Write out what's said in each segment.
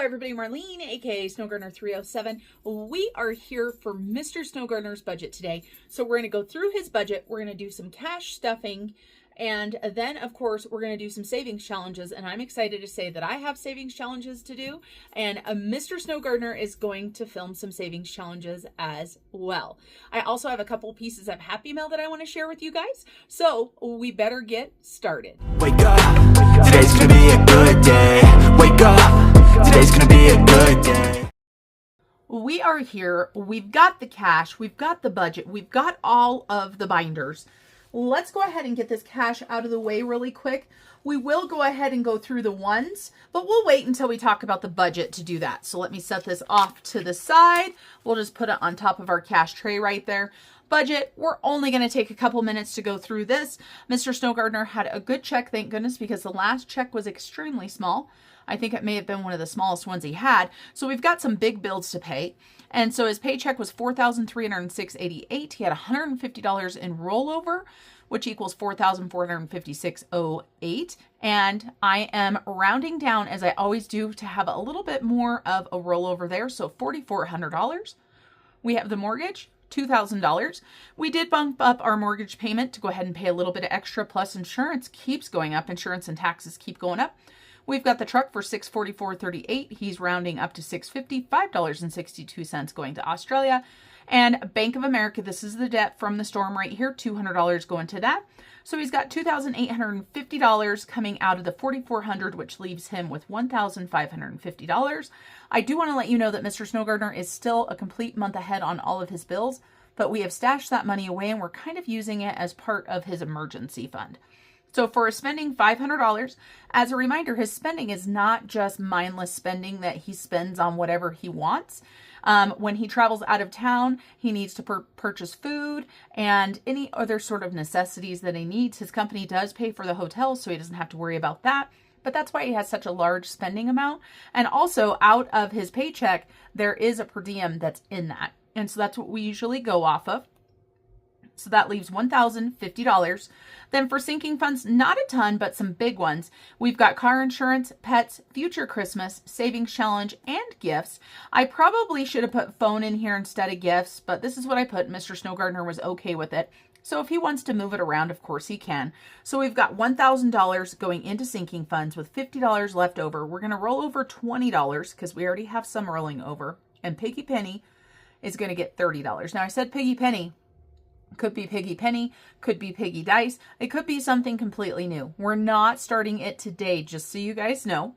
everybody, Marlene, aka Snow Gardener 307. We are here for Mr. Snow Gardener's budget today. So we're going to go through his budget. We're going to do some cash stuffing. And then, of course, we're going to do some savings challenges. And I'm excited to say that I have savings challenges to do. And Mr. Snow Gardener is going to film some savings challenges as well. I also have a couple pieces of Happy Mail that I want to share with you guys. So we better get started. Wake up, today's going to be a good day. Wake up, today's going to be a good day. We are here. We've got the cash. We've got the budget. We've got all of the binders. Let's go ahead and get this cash out of the way really quick. We will go ahead and go through the ones, but we'll wait until we talk about the budget to do that. So let me set this off to the side. We'll just put it on top of our cash tray right there. Budget, we're only going to take a couple minutes to go through this. Mr. Snow Gardener had a good check, thank goodness, because the last check was extremely small. I think it may have been one of the smallest ones he had. So we've got some big bills to pay. And so his paycheck was $4,306.88. He had $150 in rollover, which equals $4,456.08. And I am rounding down, as I always do, to have a little bit more of a rollover there. So $4,400. We have the mortgage, $2,000. We did bump up our mortgage payment to go ahead and pay a little bit of extra, plus insurance keeps going up. Insurance and taxes keep going up. We've got the truck for $644.38. He's rounding up to $650, $5.62 going to Australia. And Bank of America, this is the debt from the storm right here, $200 going to that. So he's got $2,850 coming out of the $4,400, which leaves him with $1,550. I do want to let you know that Mr. Snow Gardener is still a complete month ahead on all of his bills, but we have stashed that money away and we're kind of using it as part of his emergency fund. So for his spending, $500. As a reminder, his spending is not just mindless spending that he spends on whatever he wants. When he travels out of town, he needs to purchase food and any other sort of necessities that he needs. His company does pay for the hotel, so he doesn't have to worry about that. But that's why he has such a large spending amount. And also out of his paycheck, there is a per diem that's in that. And so that's what we usually go off of. So that leaves $1,050. Then for sinking funds, not a ton, but some big ones. We've got car insurance, pets, future Christmas, savings challenge, and gifts. I probably should have put phone in here instead of gifts, but this is what I put. Mr. Snow Gardener was okay with it. So if he wants to move it around, of course he can. So we've got $1,000 going into sinking funds with $50 left over. We're going to roll over $20 because we already have some rolling over. And Piggy Penny is going to get $30. Now I said Piggy Penny. Could be Piggy Penny, could be Piggy Dice. It could be something completely new. We're not starting it today, just so you guys know.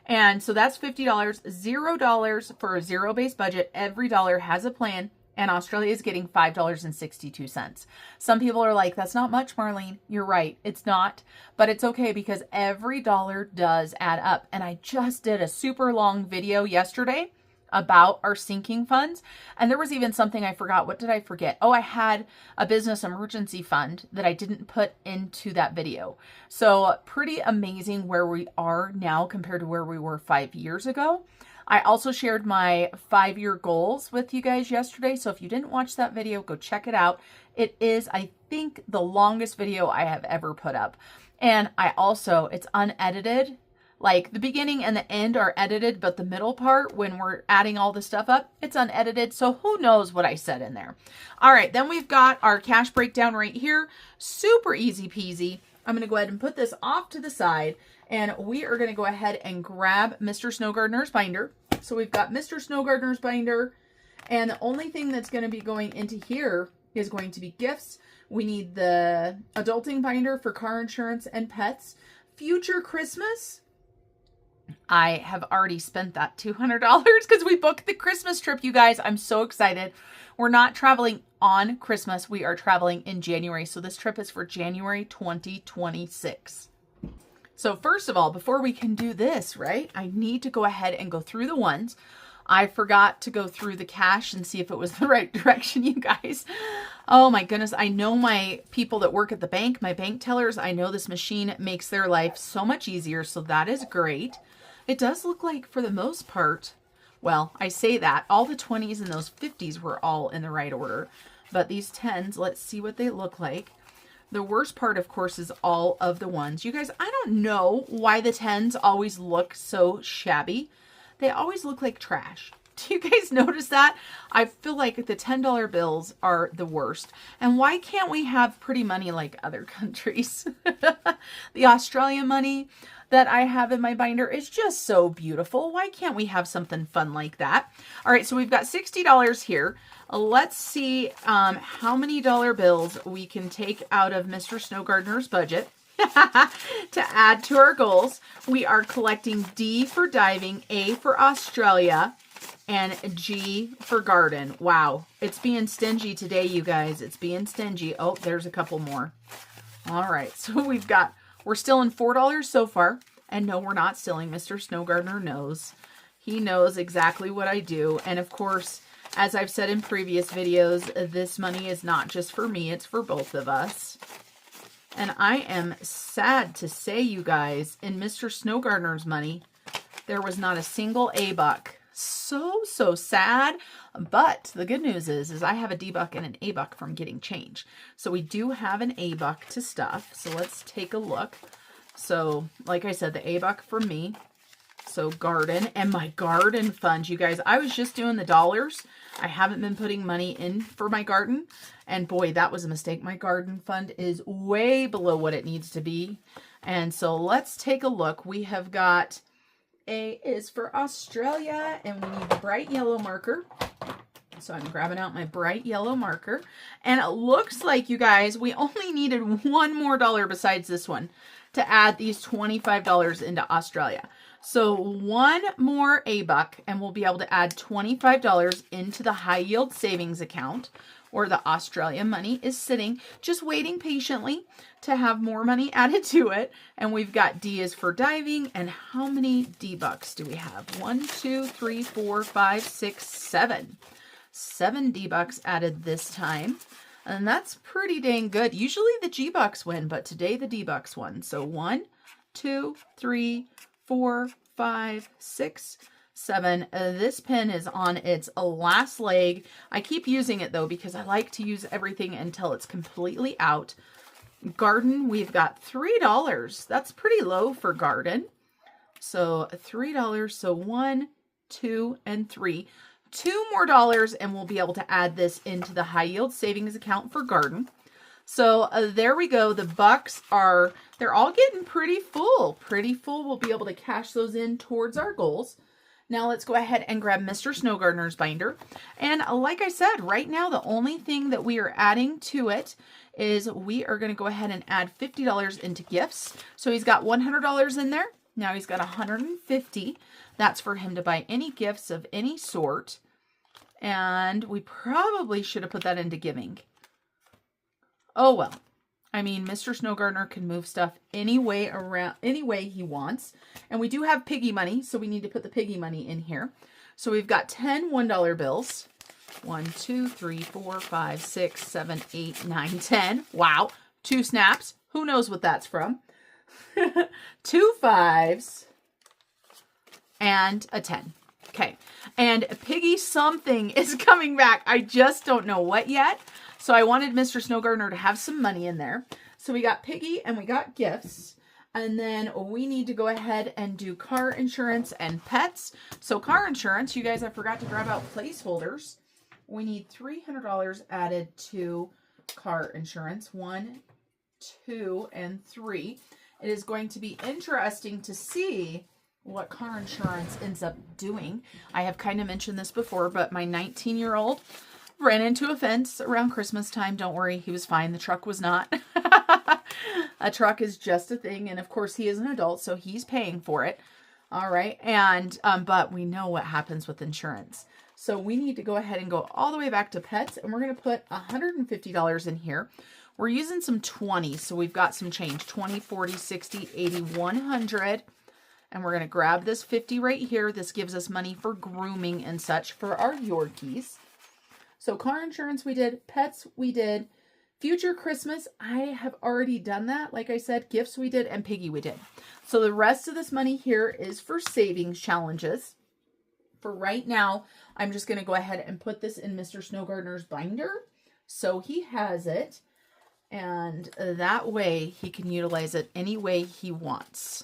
And so that's $50, $0 for a zero-based budget. Every dollar has a plan, and Australia is getting $5.62. Some people are like, that's not much, Marlene. You're right, it's not. But it's okay because every dollar does add up. And I just did a super long video yesterday about our sinking funds. And there was even something I forgot. What did I forget? Oh, I had a business emergency fund that I didn't put into that video. So pretty amazing where we are now compared to where we were 5 years ago. I also shared my 5-year goals with you guys yesterday. So if you didn't watch that video, go check it out. It is, I think, the longest video I have ever put up. And it's unedited. Like the beginning and the end are edited, but the middle part, when we're adding all the stuff up, it's unedited. So who knows what I said in there. All right, then we've got our cash breakdown right here. Super easy peasy. I'm going to go ahead and put this off to the side, and we are going to go ahead and grab Mr. Snow Gardener's binder. So we've got Mr. Snow Gardener's binder, and the only thing that's going to be going into here is going to be gifts. We need the adulting binder for car insurance and pets. Future Christmas, I have already spent that $200 because we booked the Christmas trip, you guys. I'm so excited. We're not traveling on Christmas. We are traveling in January. So this trip is for January 2026. So first of all, before we can do this, right, I need to go ahead and go through the ones. I forgot to go through the cash and see if it was the right direction, you guys. Oh my goodness. I know my people that work at the bank, my bank tellers, I know this machine makes their life so much easier. So that is great. It does look like, for the most part, well, I say that, all the 20s and those 50s were all in the right order. But these 10s, let's see what they look like. The worst part, of course, is all of the ones. You guys, I don't know why the 10s always look so shabby. they always look like trash. Do you guys notice that? I feel like the $10 bills are the worst. And why can't we have pretty money like other countries? The Australian money that I have in my binder is just so beautiful. Why can't we have something fun like that? All right, so we've got $60 here. Let's see how many dollar bills we can take out of Mr. Snow Gardener's budget to add to our goals. We are collecting D for diving, A for Australia, and G for garden. Wow, it's being stingy today, you guys. It's being stingy. Oh, there's a couple more. All right, so we're still in $4 so far. And no, we're not stealing. Mr. Snow Gardener knows. He knows exactly what I do. And of course, as I've said in previous videos, this money is not just for me, it's for both of us. And I am sad to say, you guys, in Mr. Snow Gardener's money, there was not a single A-buck. So sad. But the good news is I have a D-buck and an A-buck from getting change. So we do have an A-buck to stuff. So let's take a look. So like I said, the A-buck for me. So garden and my garden fund, you guys. I was just doing the dollars. I haven't been putting money in for my garden. And boy, that was a mistake. My garden fund is way below what it needs to be. And so let's take a look. We have got A is for Australia, and we need the bright yellow marker. So I'm grabbing out my bright yellow marker. And it looks like, you guys, we only needed one more dollar besides this one to add these $25 into Australia. So one more A-buck and we'll be able to add $25 into the high yield savings account, where the Australian money is sitting, just waiting patiently to have more money added to it. And we've got D is for diving. And how many D-bucks do we have? 1, 2, 3, 4, 5, 6, 7. 7 D-bucks added this time. And that's pretty dang good. Usually the G-bucks win, but today the D-bucks won. So 1, 2, 3, 4, 5, 6, 7. This pen is on its last leg. I keep using it though because I like to use everything until it's completely out. Garden, we've got $3. That's pretty low for garden. So $3. So 1, 2, and 3. 2 more dollars and we'll be able to add this into the high yield savings account for garden. So there we go. The bucks they're all getting pretty full. Pretty full. We'll be able to cash those in towards our goals. Now let's go ahead and grab Mr. Snow Gardener's binder. And like I said, right now, the only thing that we are adding to it is we are going to go ahead and add $50 into gifts. So he's got $100 in there. Now he's got $150. That's for him to buy any gifts of any sort. And we probably should have put that into giving. Oh, well. I mean, Mr. Snow Gardener can move stuff any way he wants. And we do have piggy money, so we need to put the piggy money in here. So we've got 10 $1 bills. 1, 2, 3, 4, 5, 6, 7, 8, 9, 10. Wow. 2 snaps. Who knows what that's from? 2 5s. And a 10. Okay. And piggy something is coming back. I just don't know what yet. So I wanted Mr. Snow Gardener to have some money in there. So we got piggy and we got gifts. And then we need to go ahead and do car insurance and pets. So car insurance, you guys, I forgot to grab out placeholders. We need $300 added to car insurance. 1, 2, and 3. It is going to be interesting to see what car insurance ends up doing. I have kind of mentioned this before, but my 19-year-old ran into a fence around Christmas time. Don't worry, he was fine. The truck was not. A truck is just a thing. And of course he is an adult, so he's paying for it. All right. And, but we know what happens with insurance. So we need to go ahead and go all the way back to pets, and we're going to put $150 in here. We're using some 20s, so we've got some change. 20, 40, 60, 80, 100. And we're going to grab this 50 right here. This gives us money for grooming and such for our Yorkies. So car insurance we did, pets we did, future Christmas, I have already done that. Like I said, gifts we did, and piggy we did. So the rest of this money here is for savings challenges. For right now, I'm just going to go ahead and put this in Mr. Snow Gardener's binder. So he has it, and that way he can utilize it any way he wants.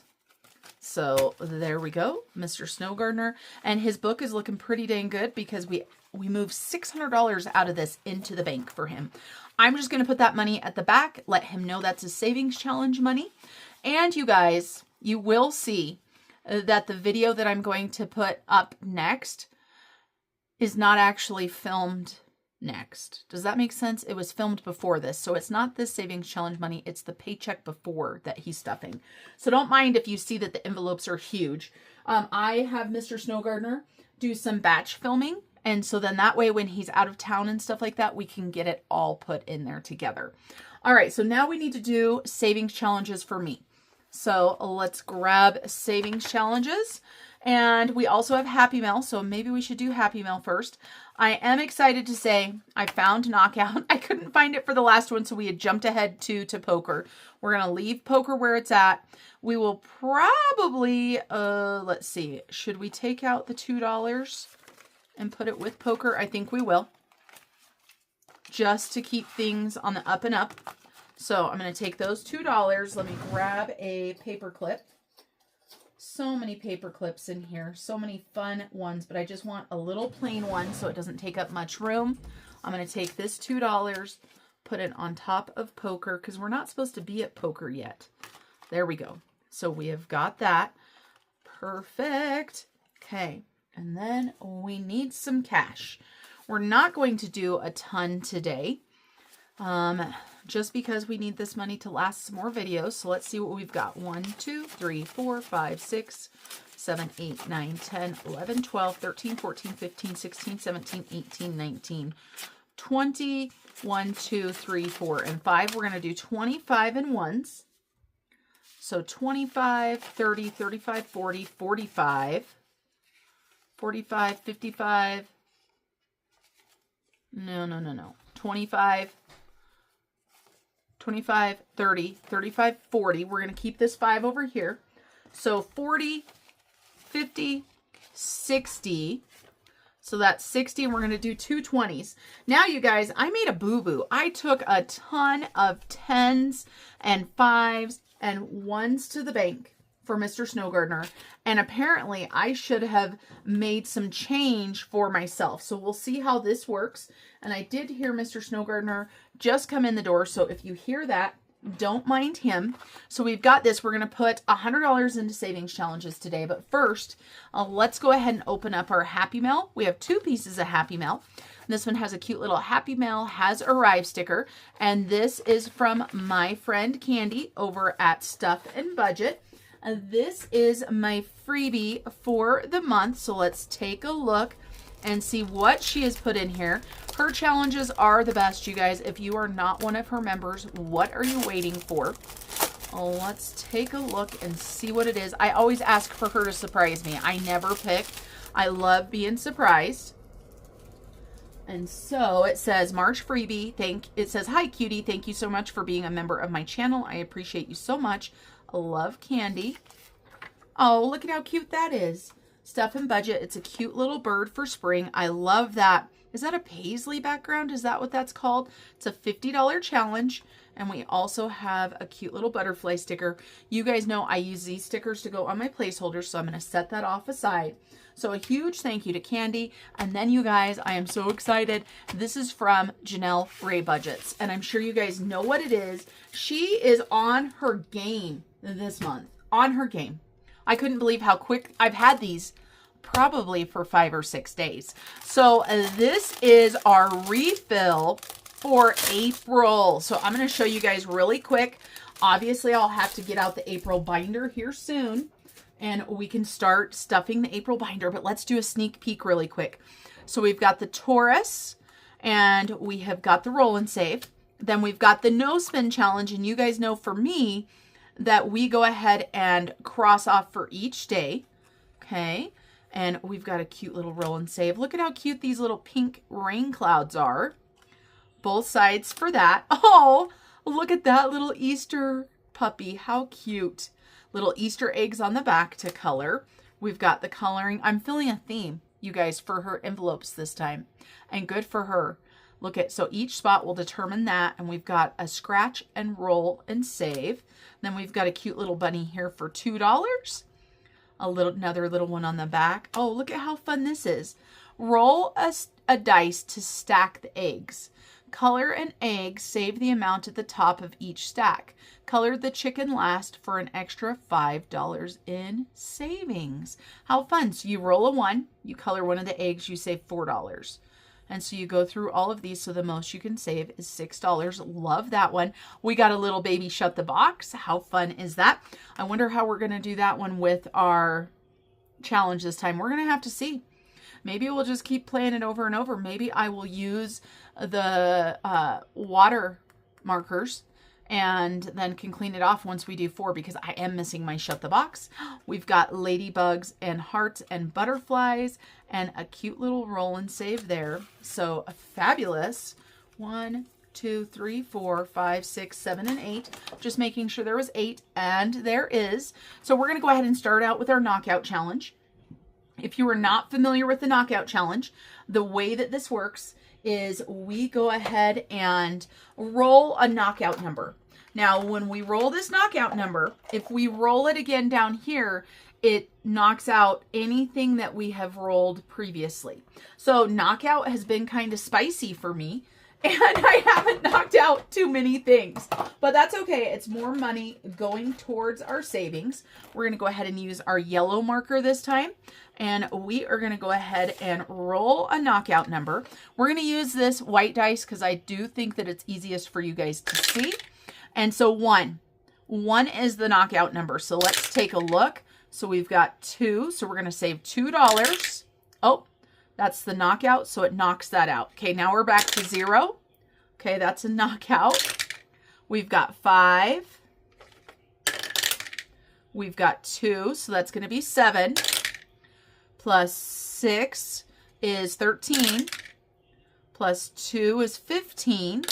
So there we go, Mr. Snow Gardener. And his book is looking pretty dang good because we moved $600 out of this into the bank for him. I'm just going to put that money at the back, let him know that's a savings challenge money. And you guys, you will see that the video that I'm going to put up next is not actually filmed next. Does that make sense? It was filmed before this. So it's not this savings challenge money. It's the paycheck before that he's stuffing. So don't mind if you see that the envelopes are huge. I have Mr. Snow Gardener do some batch filming. And so then that way when he's out of town and stuff like that, we can get it all put in there together. All right. So now we need to do savings challenges for me. So let's grab savings challenges. And we also have Happy Mail, so maybe we should do Happy Mail first. I am excited to say I found Knockout. I couldn't find it for the last one, so we had jumped ahead to Poker. We're going to leave Poker where it's at. We will probably, let's see, should we take out the $2 and put it with Poker? I think we will, just to keep things on the up and up. So I'm going to take those $2. Let me grab a paper clip. So many paper clips in here, so many fun ones, but I just want a little plain one so it doesn't take up much room. I'm going to take this $2, put it on top of Poker because we're not supposed to be at Poker yet. There we go. So we have got that. Perfect. Okay. And then we need some cash. We're not going to do a ton today. Just because we need this money to last some more videos. So let's see what we've got. 1, 2, 3, 4, 5, 6, 7, 8, 9, 10, 11, 12, 13, 14, 15, 16, 17, 18, 19, 20, 1, 2, 3, 4, and 5. We're going to do 25 in ones. So 25, 30, 35, 40, 45, 45, 55. No. 25, 25, 30, 35, 40. We're going to keep this 5 over here. So 40, 50, 60. So that's 60, and we're going to do 2 20s. Now, you guys, I made a boo-boo. I took a ton of 10s and 5s and 1s to the bank for Mr. Snow Gardener. And apparently, I should have made some change for myself. So we'll see how this works. And I did hear Mr. Snow Gardener just come in the door. So if you hear that, don't mind him. So we've got this. We're going to put $100 into savings challenges today. But first, let's go ahead and open up our Happy Mail. We have 2 pieces of Happy Mail. This one has a cute little Happy Mail has arrived sticker. And this is from my friend Candy over at Stuff and Budget. This is my freebie for the month. So let's take a look and see what she has put in here. Her challenges are the best, you guys. If you are not one of her members, what are you waiting for? Let's take a look and see what it is. I always ask for her to surprise me. I never pick. I love being surprised. And so it says March freebie. It says, hi, cutie. Thank you so much for being a member of my channel. I appreciate you so much. Love, Candy. Oh, look at how cute that is. Stuff and Budget. It's a cute little bird for spring. I love that. Is that a paisley background? Is that what that's called? It's a $50 challenge. And we also have a cute little butterfly sticker. You guys know I use these stickers to go on my placeholders, so I'm going to set that off aside. So a huge thank you to Candy. And then, you guys, I am so excited. This is from Janelle Ray Budgets. And I'm sure you guys know what it is. She is on her game this month. On her game. I couldn't believe how quick. I've had these probably for 5 or 6 days. So this is our refill for April. So I'm going to show you guys really quick. Obviously, I'll have to get out the April binder here soon, and we can start stuffing the April binder, but let's do a sneak peek really quick. So we've got the Taurus, and we have got the Roll and Save. Then we've got the No Spin Challenge, and you guys know for me that we go ahead and cross off for each day. Okay. And we've got a cute little Roll and Save. Look at how cute these little pink rain clouds are. Both sides for that. Oh, look at that little Easter puppy. How cute. Little Easter eggs on the back to color. We've got the coloring. I'm feeling a theme, you guys, for her envelopes this time. And good for her. Look at, so each spot will determine that. And we've got a scratch and roll and save. Then we've got a cute little bunny here for $2. Another little one on the back. Oh, look at how fun this is. Roll a dice to stack the eggs. Color an egg, save the amount at the top of each stack. Color the chicken last for an extra $5 in savings. How fun. So you roll a 1, you color one of the eggs, you save $4. And so you go through all of these, so the most you can save is $6. Love that one. We got a little baby shut the box. How fun is that? I wonder how we're going to do that one with our challenge this time. We're going to have to see. Maybe we'll just keep playing it over and over. Maybe I will use the water markers and then can clean it off once we do 4, because I am missing my shut the box. We've got ladybugs and hearts and butterflies and a cute little roll and save there. So a fabulous 1, 2, 3, 4, 5, 6, 7, and 8. Just making sure there was 8, and there is. So we're going to go ahead and start out with our knockout challenge. If you are not familiar with the knockout challenge, the way that this works is we go ahead and roll a knockout number. Now, when we roll this knockout number, if we roll it again down here, it knocks out anything that we have rolled previously. So knockout has been kind of spicy for me, and I haven't knocked out too many things, but that's okay. It's more money going towards our savings. We're going to go ahead and use our yellow marker this time, and we are going to go ahead and roll a knockout number. We're going to use this white dice because I do think that it's easiest for you guys to see. And so 1 is the knockout number. So let's take a look. So we've got 2. So we're going to save $2. Oh, that's the knockout. So it knocks that out. Okay, now we're back to 0. Okay, that's a knockout. We've got 5. We've got 2. So that's going to be 7. Plus 6 is 13. Plus 2 is 15.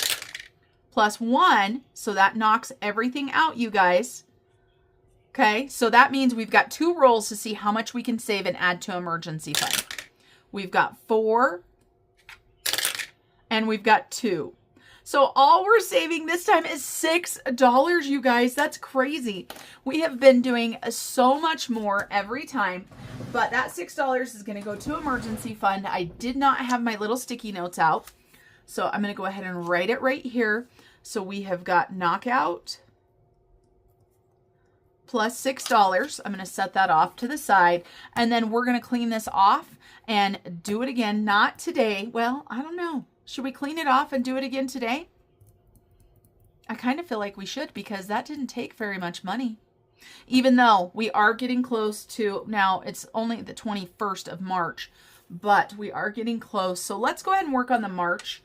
Plus 1. So that knocks everything out, you guys. Okay, so that means we've got 2 rolls to see how much we can save and add to emergency fund. We've got 4, and we've got 2. So all we're saving this time is $6, you guys. That's crazy. We have been doing so much more every time, but that $6 is going to go to emergency fund. I did not have my little sticky notes out, so I'm going to go ahead and write it right here. So we have got knockout plus $6. I'm going to set that off to the side, and then we're going to clean this off and do it again. Not today. Well, I don't know. Should we clean it off and do it again today? I kind of feel like we should, because that didn't take very much money. Even though we are getting close to, now it's only the 21st of March, but we are getting close. So let's go ahead and work on the March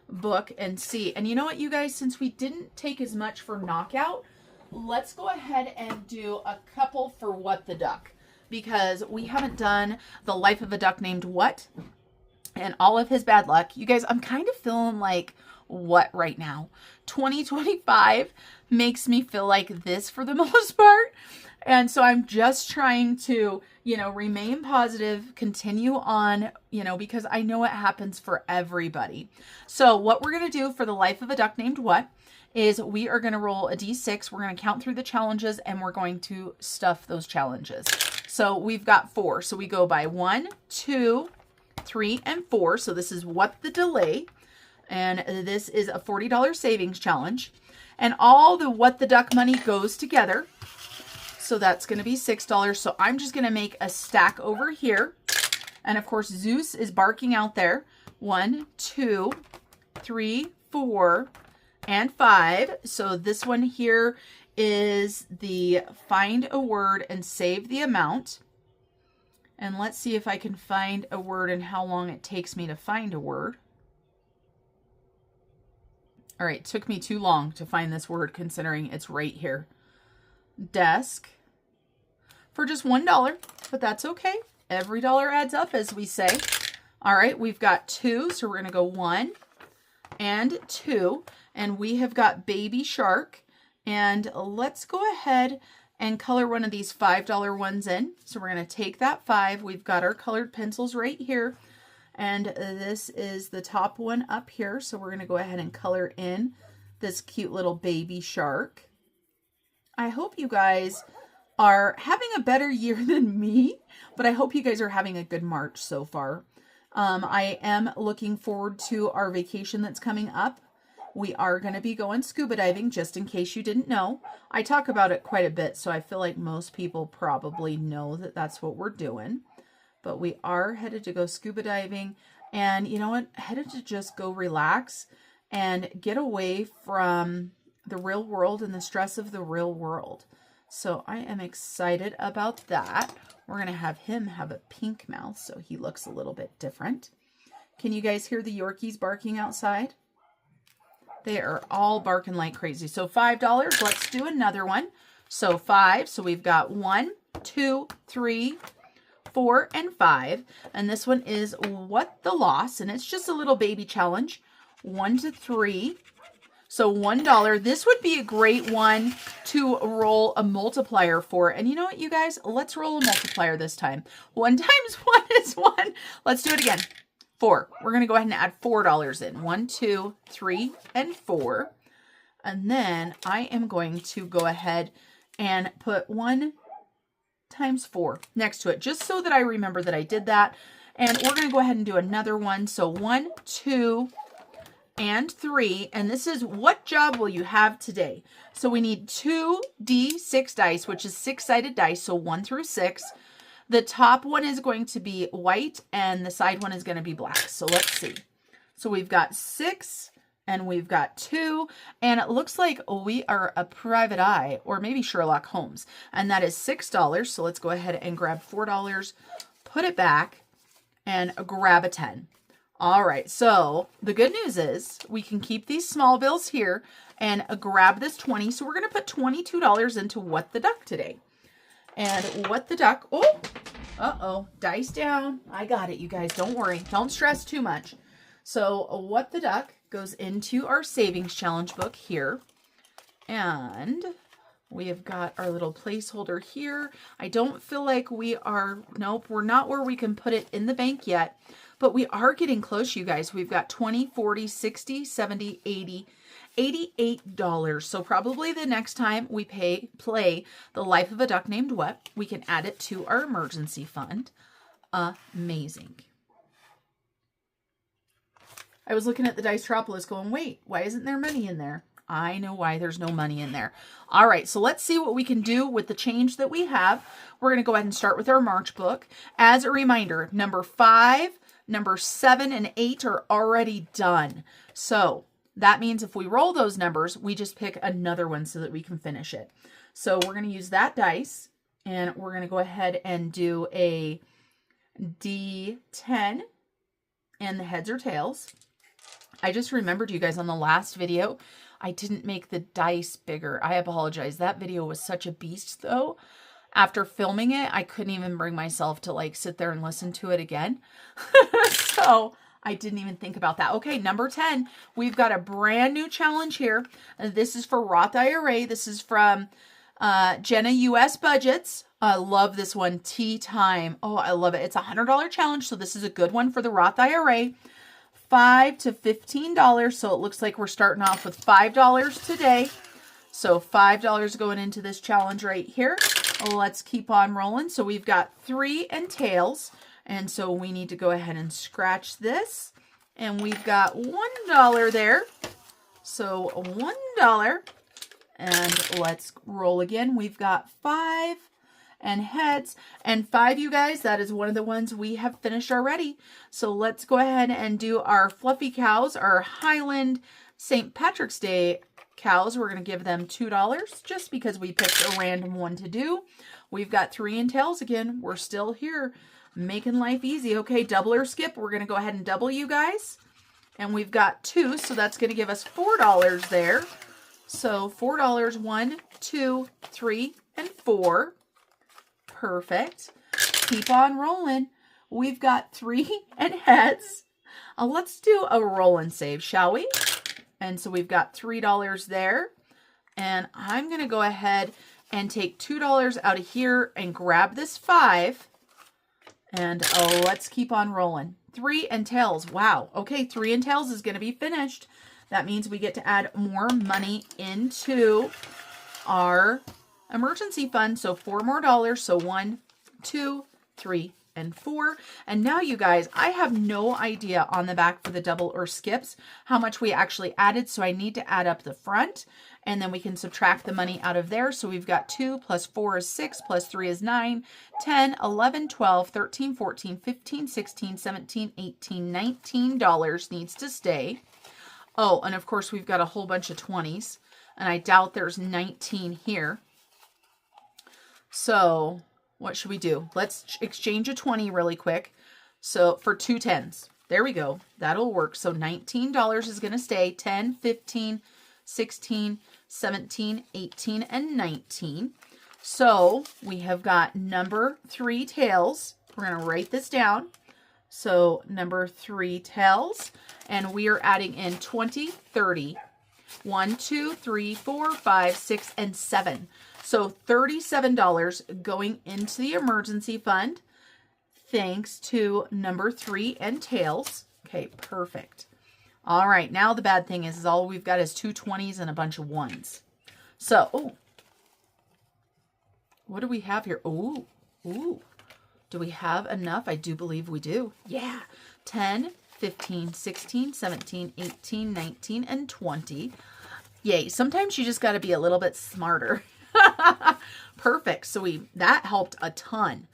book and see. And you know what, you guys, since we didn't take as much for knockout, let's go ahead and do a couple for What the Duck, because we haven't done the life of a duck named What and all of his bad luck. You guys, I'm kind of feeling like What right now. 2025 makes me feel like this for the most part. And so I'm just trying to, remain positive, continue on, because I know it happens for everybody. So what we're going to do for the life of a duck named What is we are going to roll a D6. We're going to count through the challenges, and we're going to stuff those challenges. So we've got 4. So we go by 1, 2, 3, and 4. So this is What the Delay. And this is a $40 savings challenge. And all the What the Duck money goes together. So that's going to be $6. So I'm just going to make a stack over here. And of course, Zeus is barking out there. 1, 2, 3, 4, and 5. So this one here is the find a word and save the amount. And let's see if I can find a word and how long it takes me to find a word. All right, it took me too long to find this word considering it's right here. Desk for just $1, but that's okay. Every dollar adds up, as we say. All right, we've got 2, so we're going to go 1 and 2, and we have got baby shark. And let's go ahead and color one of these $5 ones in. So we're going to take that 5. We've got our colored pencils right here. And this is the top one up here. So we're going to go ahead and color in this cute little baby shark. I hope you guys are having a better year than me, but I hope you guys are having a good March so far. I am looking forward to our vacation that's coming up. We are going to be going scuba diving, just in case you didn't know. I talk about it quite a bit, so I feel like most people probably know that that's what we're doing. But we are headed to go scuba diving, and you know what? Headed to just go relax and get away from the real world and the stress of the real world. So I am excited about that. We're going to have him have a pink mouth, so he looks a little bit different. Can you guys hear the Yorkies barking outside? They are all barking like crazy. So $5. Let's do another one. So 5. So we've got 1, 2, 3, 4, and 5. And this one is What the Loss. And it's just a little baby challenge. 1 to 3. So $1. This would be a great one to roll a multiplier for. And you know what, you guys? Let's roll a multiplier this time. 1 times 1 is 1. Let's do it again. 4. We're going to go ahead and add $4 in. 1, 2, 3, and 4. And then I am going to go ahead and put 1 times 4 next to it, just so that I remember that I did that. And we're going to go ahead and do another one. So 1, 2, and 3. And this is what job will you have today? So we need 2d6 dice, which is 6-sided dice. So 1 through 6. The top one is going to be white and the side one is going to be black. So let's see. So we've got 6 and we've got 2, and it looks like we are a private eye, or maybe Sherlock Holmes, and that is $6. So let's go ahead and grab $4, put it back, and grab a 10. All right, so the good news is we can keep these small bills here and grab this 20. So we're going to put $22 into What the Duck today. And What the Duck, dice down. I got it, you guys. Don't worry. Don't stress too much. So What the Duck goes into our savings challenge book here. And we have got our little placeholder here. I don't feel like we are, nope, we're not where we can put it in the bank yet. But we are getting close, you guys. We've got 20, 40, 60, 70, 80, $88. So probably the next time we play The Life of a Duck Named What, we can add it to our emergency fund. Amazing. I was looking at the Dicetropolis going, wait, why isn't there money in there? I know why there's no money in there. All right, so let's see what we can do with the change that we have. We're going to go ahead and start with our March book. As a reminder, number 5, number 7, and 8 are already done. So that means if we roll those numbers, we just pick another one so that we can finish it. So we're going to use that dice, and we're going to go ahead and do a D10 and the heads or tails. I just remembered, you guys, on the last video, I didn't make the dice bigger. I apologize. That video was such a beast, though. After filming it, I couldn't even bring myself to like sit there and listen to it again. So I didn't even think about that. Okay, number 10. We've got a brand new challenge here. This is for Roth IRA. This is from Jenna US Budgets. I love this one. Tea Time. Oh, I love it. It's a $100 challenge, so this is a good one for the Roth IRA. $5 to $15. So it looks like we're starting off with $5 today. So $5 going into this challenge right here. Let's keep on rolling. So we've got 3 and tails. And so we need to go ahead and scratch this. And we've got $1 there. So $1. And let's roll again. We've got 5 and heads. And 5, you guys, that is one of the ones we have finished already. So let's go ahead and do our fluffy cows, our Highland St. Patrick's Day cows. We're going to give them $2 just because we picked a random one to do. We've got 3 and tails again. We're still here making life easy. Okay, double or skip. We're going to go ahead and double, you guys. And we've got 2, so that's going to give us $4 there. So $4, 1, 2, 3, and 4. Perfect. Keep on rolling. We've got 3 and heads. Let's do a roll and save, shall we? And so we've got $3 there. And I'm going to go ahead and take $2 out of here and grab this 5. And let's keep on rolling. 3 and tails. Wow. Okay, 3 and tails is going to be finished. That means we get to add more money into our Emergency fund, so $4 more. So 1, 2, 3, and 4. And now you guys, I have no idea on the back for the double or skips how much we actually added. So I need to add up the front and then we can subtract the money out of there. So we've got 2 plus 4 is 6 plus 3 is 9, 10, 11, 12, 13, 14, 15, 16, 17, 18, $19 needs to stay. Oh, and of course we've got a whole bunch of 20s and I doubt there's 19 here. So what should we do? Let's exchange a 20 really quick. So for 2 10s, there we go. That'll work. So $19 is going to stay. 10, 15, 16, 17, 18, and 19. So we have got number 3 tails. We're going to write this down. So number 3 tails, and we are adding in 20, 30, 1, 2, 3, 4, 5, 6, and 7. So $37 going into the emergency fund thanks to number 3 and tails. Okay, perfect. All right, now the bad thing is all we've got is 2 20s and a bunch of 1s. So, oh, what do we have here? Ooh, do we have enough? I do believe we do. Yeah, 10, 15, 16, 17, 18, 19, and 20. Yay, sometimes you just got to be a little bit smarter. Perfect. So that helped a ton.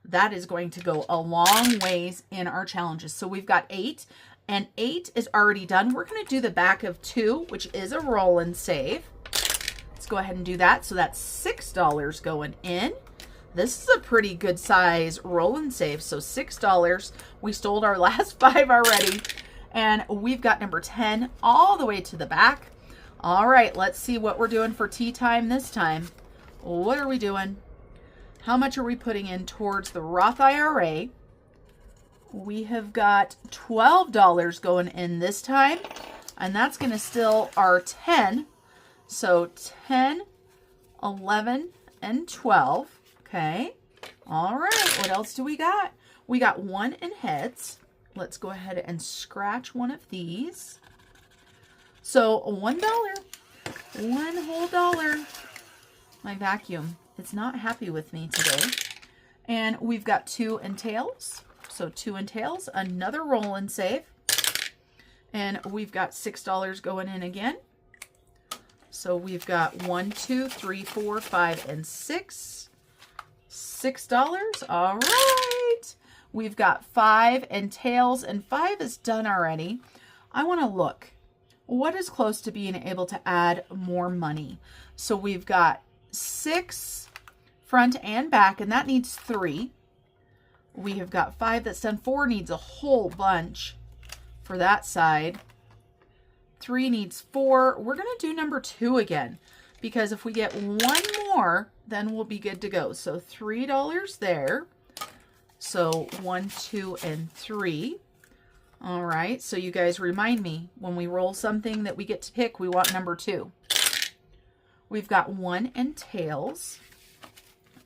That is going to go a long ways in our challenges. So we've got 8 and 8 is already done. We're going to do the back of 2, which is a roll and save. Let's go ahead and do that. So that's $6 going in. This is a pretty good size roll and save. So $6. We stole our last 5 already. And we've got number 10 all the way to the back. All right, let's see what we're doing for tea time this time. What are we doing? How much are we putting in towards the Roth IRA? We have got $12 going in this time, and that's going to still our 10. So 10, 11, and 12. Okay. All right, what else do we got? We got 1 in heads. Let's go ahead and scratch one of these. So $1, one whole dollar. My vacuum, it's not happy with me today. And we've got 2 in tails. So 2 in tails, another roll and save. And we've got $6 going in again. So we've got 1, 2, 3, 4, 5, and 6. $6. All right. We've got 5 in tails, and 5 is done already. I want to look. What is close to being able to add more money? So we've got 6 front and back, and that needs 3. We have got 5 that's done. 4 needs a whole bunch for that side. 3 needs 4. We're going to do number 2 again, because if we get 1 more, then we'll be good to go. So $3 there. So 1, 2, and 3. All right, so you guys remind me, when we roll something that we get to pick, we want number 2. We've got 1 in tails.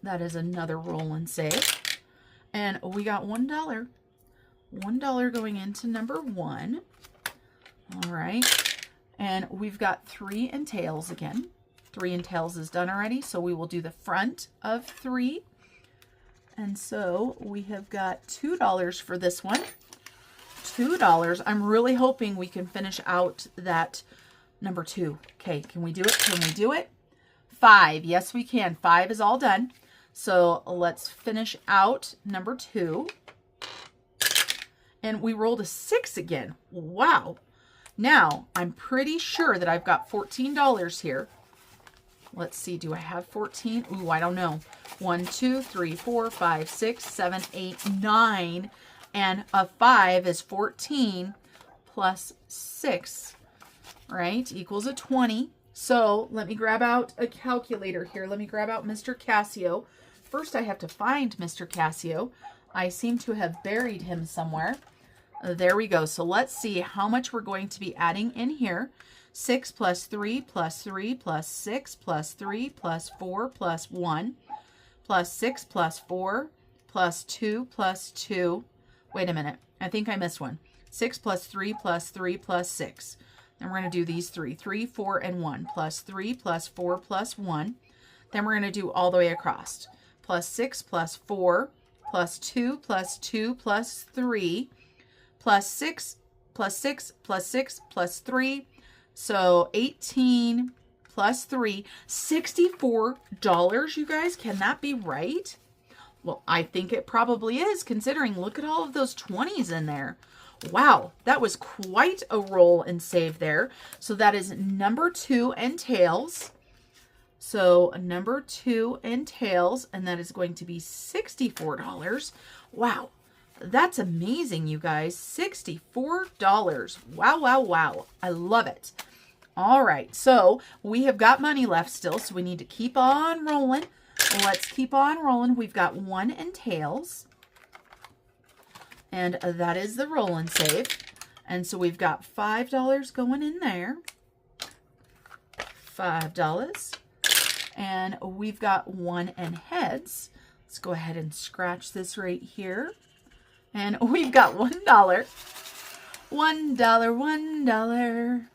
That is another roll and save. And we got $1. $1 going into number 1. All right, and we've got 3 in tails again. 3 in tails is done already, so we will do the front of 3. And so we have got $2 for this one. $2. I'm really hoping we can finish out that number 2. Okay, can we do it? Can we do it? 5. Yes, we can. 5 is all done. So let's finish out number 2. And we rolled a 6 again. Wow. Now, I'm pretty sure that I've got $14 here. Let's see. Do I have 14? Ooh, I don't know. 1, 2, 3, 4, 5, 6, 7, 8, 9. And a 5 is 14 plus 6, right? Equals a 20. So let me grab out a calculator here. Let me grab out Mr. Casio. First, I have to find Mr. Casio. I seem to have buried him somewhere. There we go. So let's see how much we're going to be adding in here. 6 plus 3 plus 3 plus 6 plus 3 plus 4 plus 1 plus 6 plus 4 plus 2 plus 2. Wait a minute. I think I missed one. 6 plus 3 plus 3 plus 6. And we're going to do these 3. 3, 4, and 1 plus 3 plus 4 plus 1. Then we're going to do all the way across. Plus 6 plus 4 plus 2 plus 2 plus 3 plus 6 plus 6 plus 6 plus 3. So 18 plus 3, $64, you guys. Can that be right? Well, I think it probably is, considering look at all of those 20s in there. Wow, that was quite a roll and save there. So that is number 2 and tails. So number 2 and tails, and that is going to be $64. Wow, that's amazing, you guys. $64. Wow, wow, wow. I love it. All right, so we have got money left still, so we need to keep on rolling. Let's keep on rolling. We've got 1 and tails. And that is the roll and save. And so we've got $5 going in there. $5. And we've got 1 and heads. Let's go ahead and scratch this right here. And we've got $1. $1.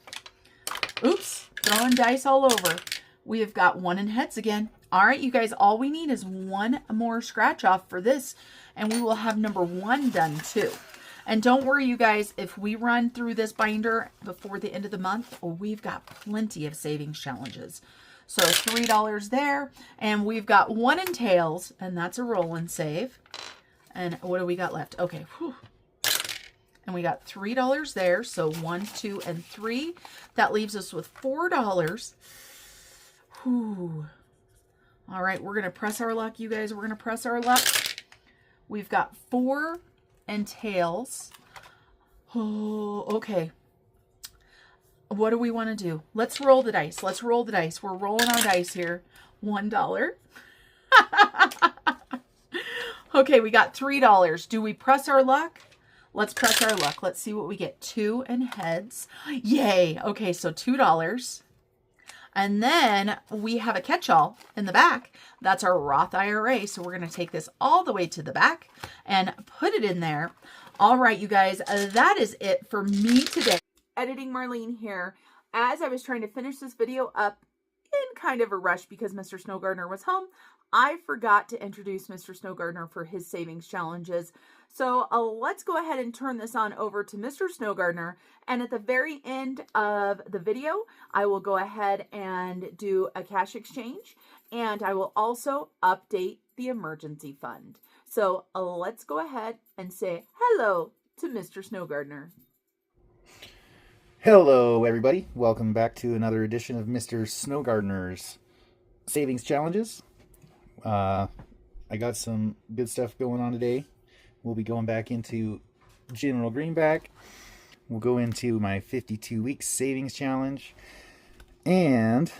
Oops, throwing dice all over. We have got 1 and heads again. All right, you guys, all we need is 1 more scratch off for this, and we will have number 1 done too. And don't worry, you guys, if we run through this binder before the end of the month, we've got plenty of savings challenges. So $3 there, and we've got 1 in tails, and that's a roll and save. And what do we got left? Okay, whew. And we got $3 there, so 1, 2, and 3. That leaves us with $4. Whew. All right, we're going to press our luck, you guys. We're going to press our luck. We've got 4 and tails. Oh, okay. What do we want to do? Let's roll the dice. Let's roll the dice. We're rolling our dice here. $1. Okay, we got $3. Do we press our luck? Let's press our luck. Let's see what we get. 2 and heads. Yay. Okay, so $2. And then we have a catch-all in the back. That's our Roth IRA. So we're going to take this all the way to the back and put it in there. All right, you guys, that is it for me today. Editing Marlene here. As I was trying to finish this video up in kind of a rush because Mr. Snow Gardener was home, I forgot to introduce Mr. Snow Gardener for his savings challenges. So let's go ahead and turn this on over to Mr. Snow Gardener. And at the very end of the video, I will go ahead and do a cash exchange. And I will also update the emergency fund. So let's go ahead and say hello to Mr. Snow Gardener. Hello, everybody. Welcome back to another edition of Mr. Snow Gardener's Savings Challenges. I got some good stuff going on today. We'll be going back into General Greenback. We'll go into my 52-week savings challenge. And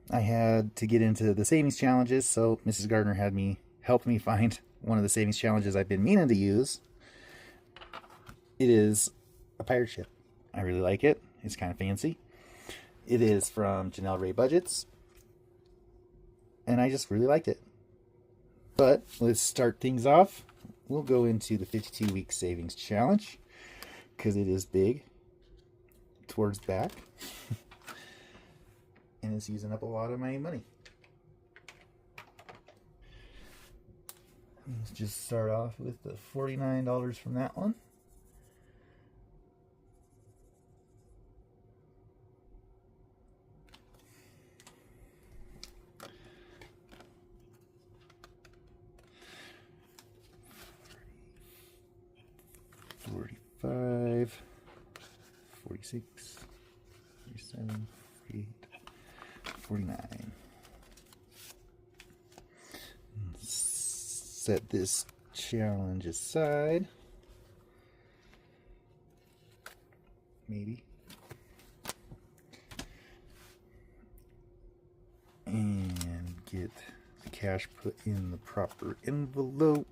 I had to get into the savings challenges, so Mrs. Gardener helped me find one of the savings challenges I've been meaning to use. It is a pirate ship. I really like it. It's kind of fancy. It is from Janelle Ray Budgets. And I just really liked it. But let's start things off. We'll go into the 52-week savings challenge because it is big towards the back. And it's using up a lot of my money. Let's just start off with the $49 from that one. $45, $46, $47, $48, $49. Set this challenge aside. Maybe. And get the cash put in the proper envelope.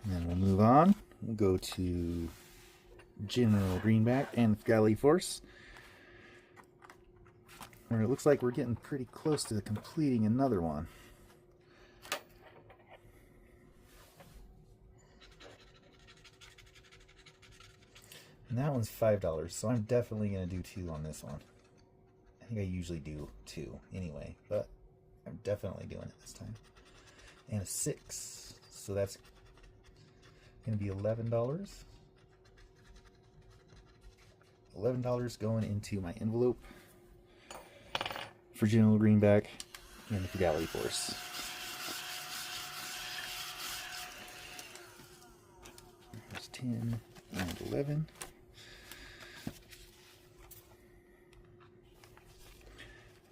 And then we'll move on. We'll go to General Greenback and Galley Force. Where it looks like we're getting pretty close to completing another one. And that one's $5, so I'm definitely going to do 2 on this one. I think I usually do 2 anyway, but I'm definitely doing it this time. And a 6, so that's going to be $11. $11 going into my envelope for General Greenback and the Fidelity Force. There's 10 and 11.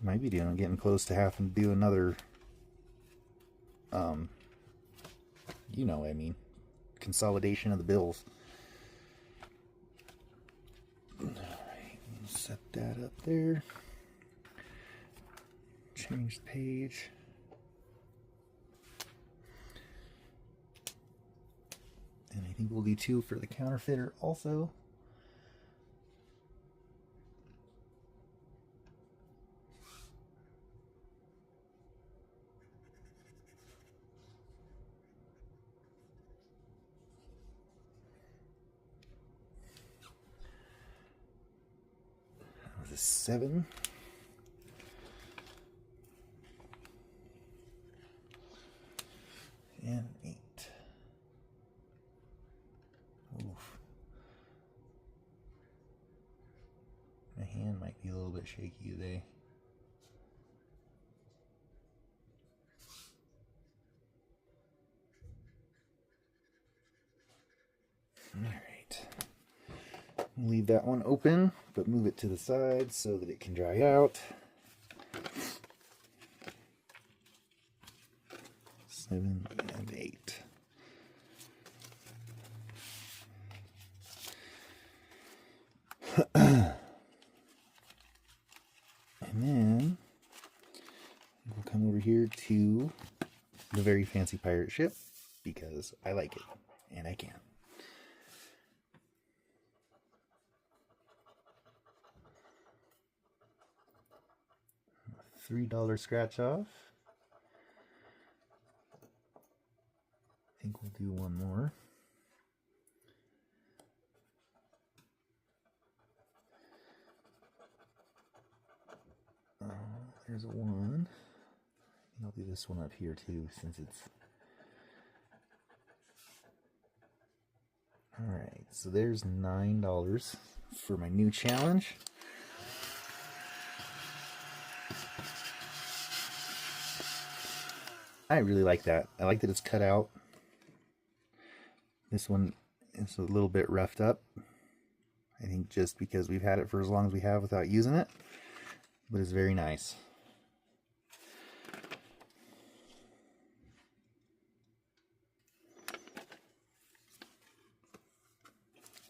Might be getting close to having to do another, you know what I mean, consolidation of the bills. Alright, set that up there. Change the page. And I think we'll do 2 for the counterfeiter also. That was a 7. And 8. Oof. My hand might be a little bit shaky today. Alright. Leave that one open, but move it to the side so that it can dry out. 7 and 8. And then we'll come over here to the very fancy pirate ship because I like it and I can. $3 scratch off. I think we'll do one more. There's a 1. I'll do this one up here too, since it's... Alright, so there's $9 for my new challenge. I really like that. I like that it's cut out. This one is a little bit roughed up. I think just because we've had it for as long as we have without using it. But it's very nice.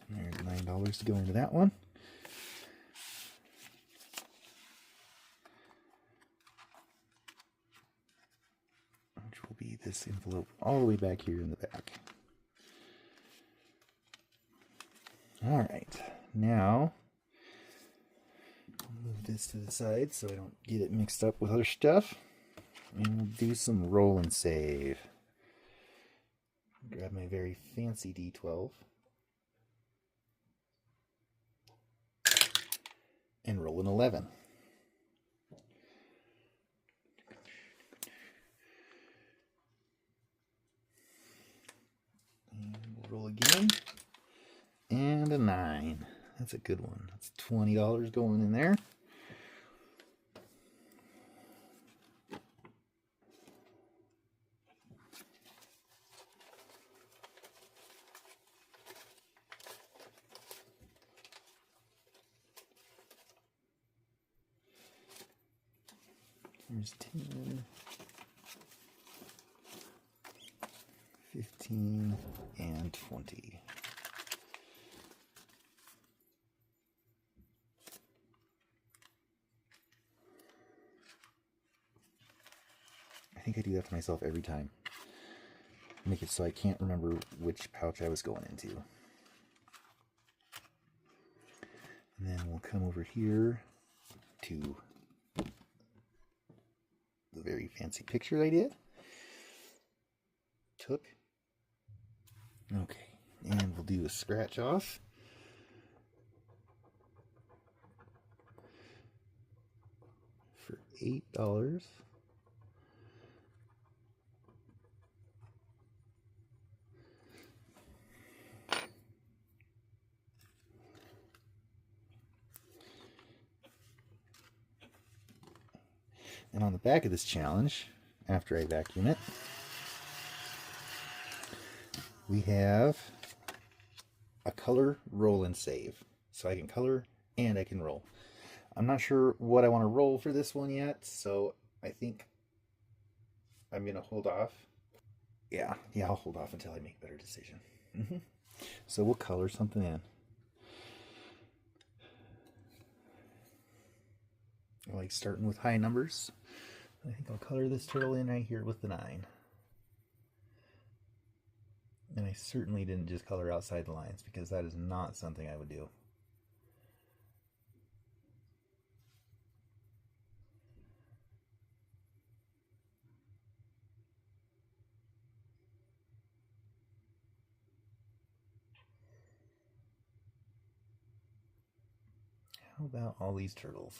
There's $9 to go into that one. Which will be this envelope all the way back here in the back. Alright, now I'll move this to the side so I don't get it mixed up with other stuff. And we'll do some roll and save. Grab my very fancy D12. And roll an 11. And we'll roll again. And a 9. That's a good one. That's $20 going in there. There's 10, 15, and 20. I think I do that to myself every time. Make it so I can't remember which pouch I was going into. And then we'll come over here to the very fancy picture I did. Took. Okay, and we'll do a scratch off. for $8. And on the back of this challenge, after I vacuum it, we have a color roll and save. So I can color and I can roll. I'm not sure what I want to roll for this one yet, so I think I'm going to hold off. Yeah, I'll hold off until I make a better decision. So we'll color something in. I like starting with high numbers. I think I'll color this turtle in right here with the 9. And I certainly didn't just color outside the lines, because that is not something I would do. How about all these turtles?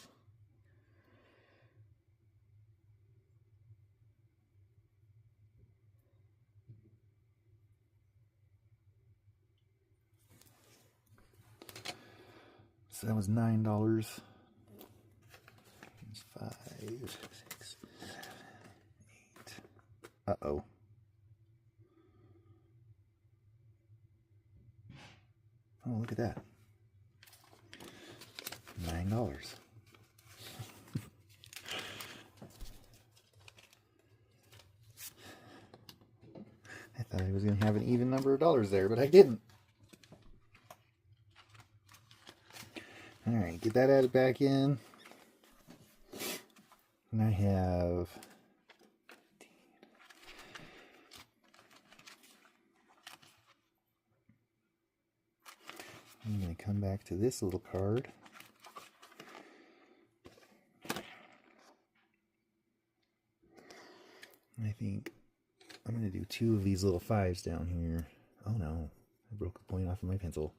So that was $9. It's 5, 6, 7, 8. Uh-oh. Oh, look at that. $9. I thought I was going to have an even number of dollars there, but I didn't. Alright, get that added back in. And I have... I'm going to come back to this little card. I think I'm going to do 2 of these little 5s down here. Oh no, I broke the point off of my pencil.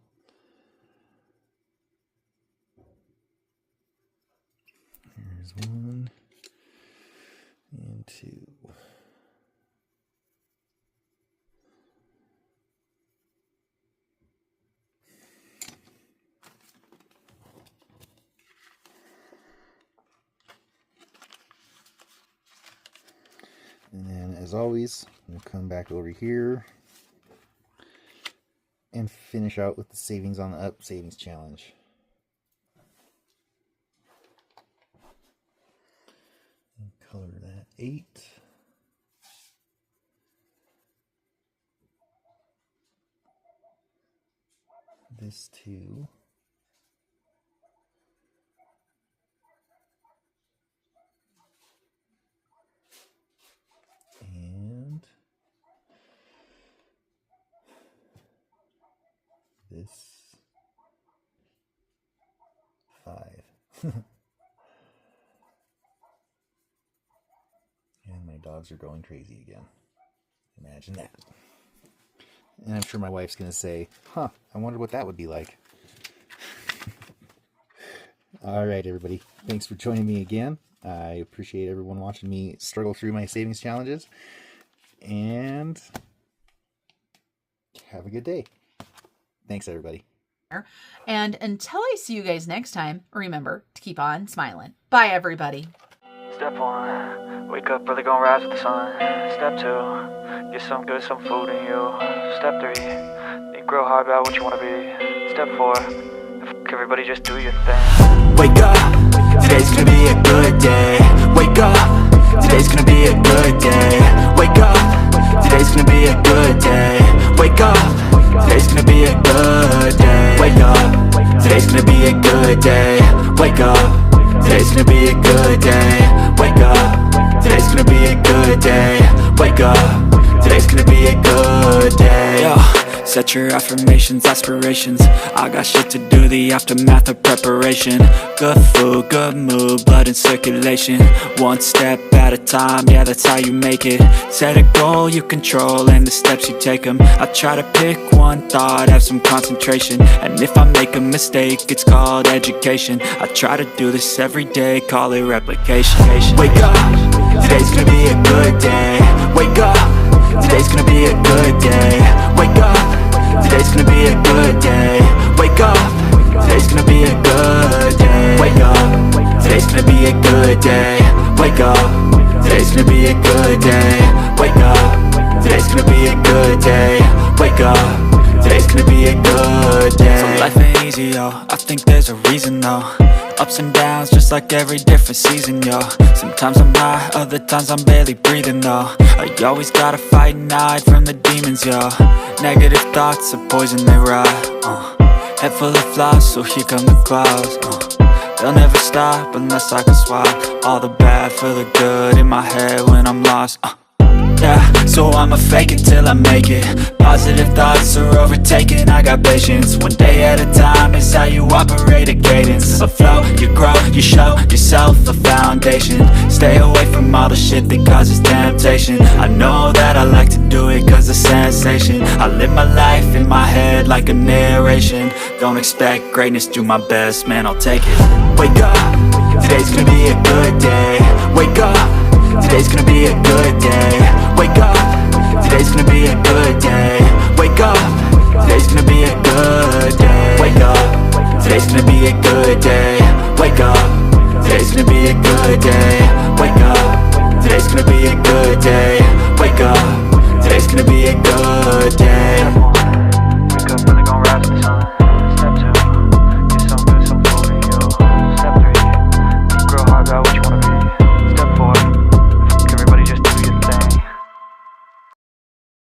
Here's 1 and 2. And then, as always, we'll come back over here and finish out with the savings on the up savings challenge. And color that 8. This 2. And this 5. And my dogs are going crazy again. Imagine that. And I'm sure my wife's going to say, huh, I wonder what that would be like. All right, everybody. Thanks for joining me again. I appreciate everyone watching me struggle through my savings challenges. And have a good day. Thanks, everybody. And until I see you guys next time, remember to keep on smiling. Bye, everybody. Step 1, wake up early, gonna rise with the sun. Step 2, get some good, some food in you. Step 3, think real hard about what you wanna be. Step 4, everybody just do your thing. Wake up, today's gonna be a good day. Wake up, today's gonna be a good day. Wake up, today's gonna be a good day. Wake up, today's gonna be a good day. Wake up, today's gonna be a good day. Wake up, today's gonna be a good day. Wake up, today's gonna be a good day. Wake up, today's gonna be a good day. Yo. Set your affirmations, aspirations. I got shit to do, the aftermath of preparation. Good food, good mood, blood in circulation. One step at a time, yeah, that's how you make it. Set a goal you control and the steps you take them. I try to pick one thought, have some concentration. And if I make a mistake, it's called education. I try to do this every day, call it replication. Wake up, today's gonna be a good day. Wake up, today's gonna be a good day. Wake up, today's gonna be a good day. Wake up, today's gonna be a good day. Wake up, today's gonna be a good day. Wake up, today's gonna be a good day. Wake up, today's gonna be a good day. Wake up, today's gonna be a good day. So life ain't easy, yo, I think there's a reason though. Ups and downs, just like every different season, yo. Sometimes I'm high, other times I'm barely breathing, though. I always gotta fight and hide from the demons, yo. Negative thoughts are poison, they rot. Head full of flies, so here come the clouds. They'll never stop unless I can swap all the bad for the good in my head when I'm lost. Yeah, so I'ma fake it till I make it. Positive thoughts are overtaken, I got patience. One day at a time is how you operate a cadence. A flow, you grow, you show yourself a foundation. Stay away from all the shit that causes temptation. I know that I like to do it cause it's sensation. I live my life in my head like a narration. Don't expect greatness, do my best, man, I'll take it. Wake up, today's gonna be a good day. Wake up, today's gonna be a good day. Wake up, today's gonna be a good day. Wake up,